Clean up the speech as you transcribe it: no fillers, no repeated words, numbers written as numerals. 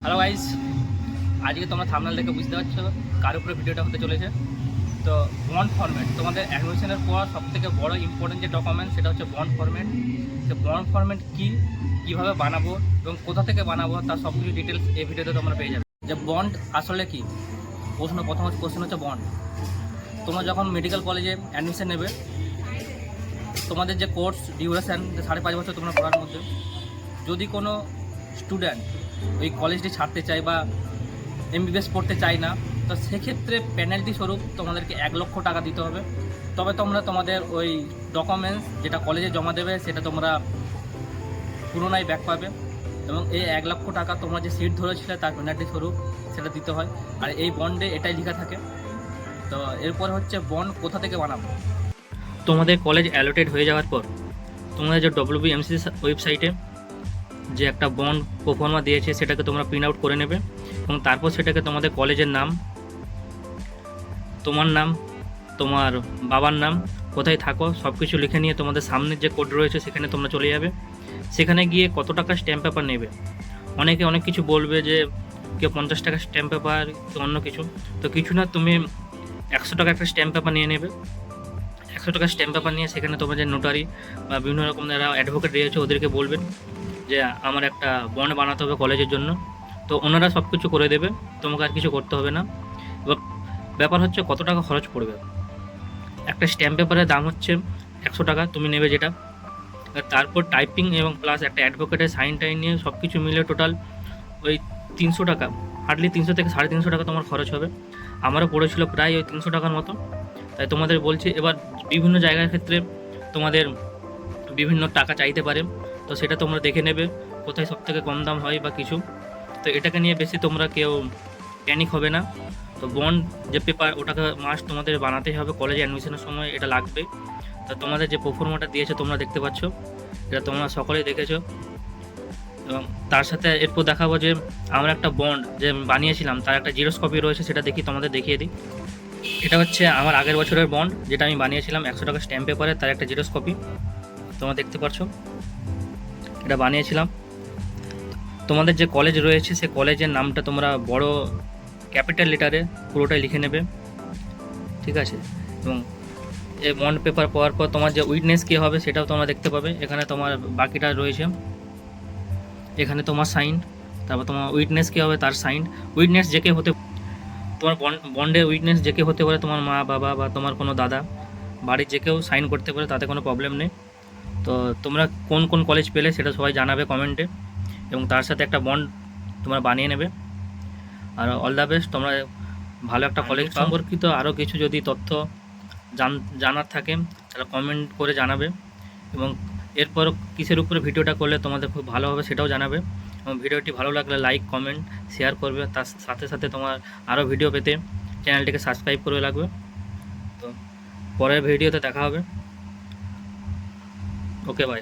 Hello guys, আজকে তোমরা thumbnail দেখে বুঝতে পারছো কার উপরে ভিডিওটা হতে চলেছে। তো বন্ড ফরম্যাট তোমাদের অ্যাডমিশনের পর সবথেকে বড় ইম্পর্টেন্ট যে ডকুমেন্ট সেটা হচ্ছে বন্ড ফরম্যাট। তো বন্ড ফরম্যাট কী, কীভাবে বানাবো এবং কোথা থেকে বানাবো তার সব কিছু ডিটেলস এই ভিডিওতে তোমরা পেয়ে যাবে। যে বন্ড আসলে কি, প্রথম কোশ্চেন হচ্ছে বন্ড। তোমরা যখন মেডিকেল কলেজে অ্যাডমিশন নেবে, তোমাদের যে কোর্স ডিউরেশান 5.5 বছর তোমরা পড়ার মধ্যে, যদি কোনো স্টুডেন্ট ওই কলেজটি ছাড়তে চায় বা এমবিবিএস পড়তে চায় না, তো সেক্ষেত্রে পেনাল্টি স্বরূপ তোমাদেরকে 1 লক্ষ টাকা দিতে হবে। তবে তোমরা তোমাদের ওই ডকুমেন্টস যেটা কলেজে জমা দেবে সেটা তোমরা পুনরায় ব্যাক পাবে, এবং এই 1 লক্ষ টাকা তোমরা যে সিট ধরেছিলে তার পেনাল্টি স্বরূপ সেটা দিতে হয়। আর এই বন্ডে এটাই লেখা থাকে। তো এরপর হচ্ছে বন্ড কোথা থেকে বানাবো। তোমাদের কলেজ অ্যালোটেড হয়ে যাওয়ার পর তোমাদের যে WBMC ওয়েবসাইটে যে একটা বন্ড প্রোফর্মা দিয়েছে সেটাকে তোমরা প্রিন্ট আউট করে নেবে, এবং তারপর সেটাকে তোমাদের কলেজের নাম, তোমার নাম, তোমার বাবার নাম, কোথায় থাকো সব কিছু লিখে নিয়ে তোমাদের সামনের যে কোড রয়েছে সেখানে তোমরা চলে যাবে। সেখানে গিয়ে কত টাকা স্ট্যাম্প পেপার নেবে, অনেকে অনেক কিছু বলবে যে কেউ 50 টাকা স্ট্যাম্প পেপার, কেউ অন্য কিছু। তো কিছু না, তুমি 100 টাকা একটা স্ট্যাম্প পেপার নিয়ে নেবে। 100 টাকা স্ট্যাম্প পেপার নিয়ে সেখানে তোমার যে নোটারি বা বিভিন্ন রকম যারা অ্যাডভোকেট রয়েছে ওদেরকে বলবেন যে আমার একটা বন্ড বানাতে হবে কলেজের জন্য। তো ওনারা সব কিছু করে দেবে, তোমাকে আর কিছু করতে হবে না। এবার ব্যাপার হচ্ছে কত টাকা খরচ পড়বে। একটা স্ট্যাম্প পেপারের দাম হচ্ছে 100 টাকা, তুমি নেবে যেটা। তারপর টাইপিং এবং প্লাস একটা অ্যাডভোকেটের সাইন টাইন নিয়ে সব কিছু মিলে টোটাল ওই 300 টাকা, হার্ডলি 300 থেকে 350 টাকা তোমার খরচ হবে। আমারও পড়েছিল প্রায় ওই 300 টাকার মতো। তাই তোমাদের বলছি, এবার বিভিন্ন জায়গার ক্ষেত্রে তোমাদের বিভিন্ন টাকা চাইতে পারে, তো সেটা তোমরা দেখে নেবে কোথায় সবথেকে কম দাম হয় বা কিছু। তো এটাকে নিয়ে বেশি তোমরা কেউ প্যানিক হবে না। তো বন্ড যে পেপার ওটাকে মাস্ট তোমাদের বানাতেই হবে, কলেজে অ্যাডমিশনের সময় এটা লাগবে। তো তোমাদের যে প্রোফর্মাটা দিয়েছে তোমরা দেখতে পাচ্ছ, এটা তোমরা সকলেই দেখেছো। এবং তার সাথে এরপর দেখাবো যে আমরা একটা বন্ড যে বানিয়েছিলাম তার একটা জেরক্স কপি রয়েছে, সেটা তোমাদের দেখিয়ে দিই। এটা হচ্ছে আমার আগের বছরের বন্ড যেটা আমি বানিয়েছিলাম 100 টাকা স্ট্যাম্প পেপারে, তার একটা জেরক্স কপি তোমরা দেখতে পাচ্ছ। এটা বানিয়েছিলাম। তোমাদের যে কলেজ রয়েছে সে কলেজের নামটা তোমরা বড় ক্যাপিটাল লেটারে পুরোটাই লিখে নেবে, ঠিক আছে। এবং এই বন্ড পেপার পাওয়ার পর তোমার যে উইটনেস কী হবে সেটাও তোমরা দেখতে পাবে। এখানে তোমার বাকিটা রয়েছে, এখানে তোমার সাইন, তারপর তোমার উইটনেস কী হবে তার সাইন। উইটনেস যে কেউ হতে, তোমার বন্ডের উইটনেস যে কেউ হতে পারে, তোমার মা বাবা বা তোমার কোনো দাদা, বাড়ির যে কেউ সাইন করতে পারে, তাতে কোনো প্রবলেম নেই। তো তোমরা কোন কোন কলেজ পেলে সেটা সবাই জানাবে কমেন্টে, এবং তার সাথে একটা বন্ড তোমরা বানিয়ে নেবে। আর অল দ্য বেস্ট, তোমরা ভালো একটা কলেজ সম্পর্কিত আরও কিছু যদি তথ্য জানার থাকে তাহলে কমেন্ট করে জানাবে, এবং এরপর কিসের উপরে ভিডিওটা করলে তোমাদের খুব ভালো হবে সেটাও জানাবে। এবং ভিডিওটি ভালো লাগলে লাইক কমেন্ট শেয়ার করবে, তার সাথে সাথে তোমার আরও ভিডিও পেতে চ্যানেলটিকে সাবস্ক্রাইব করে রাখবে। তো পরের ভিডিওতে দেখা হবে। ওকে, বাই।